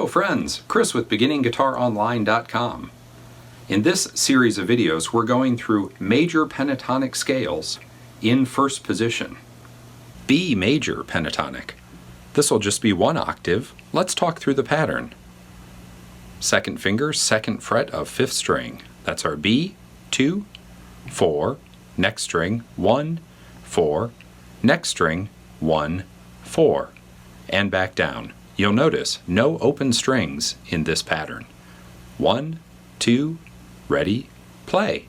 Hello friends, Chris with BeginningGuitarOnline.com. In this series of videos we're going through major pentatonic scales in first position. B major pentatonic. This will just be one octave. Let's talk through the pattern. Second finger, second fret of fifth string. That's our B, 2, 4, next string, 1, 4, next string, 1, 4, and back down. You'll notice no open strings in this pattern. 1, 2, ready, play.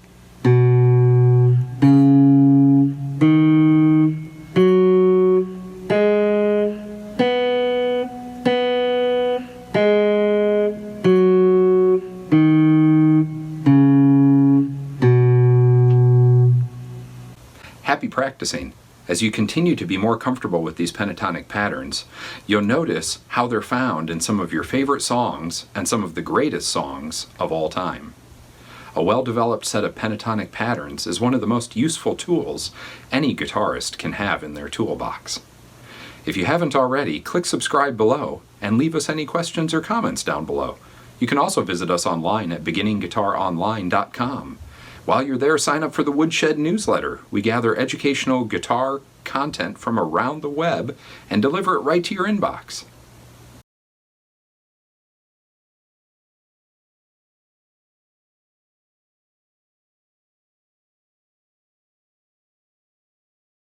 Happy practicing. As you continue to be more comfortable with these pentatonic patterns, you'll notice how they're found in some of your favorite songs and some of the greatest songs of all time. A well-developed set of pentatonic patterns is one of the most useful tools any guitarist can have in their toolbox. If you haven't already, click subscribe below and leave us any questions or comments down below. You can also visit us online at BeginningGuitarOnline.com. While you're there, sign up for the Woodshed newsletter. We gather educational guitar content from around the web and deliver it right to your inbox.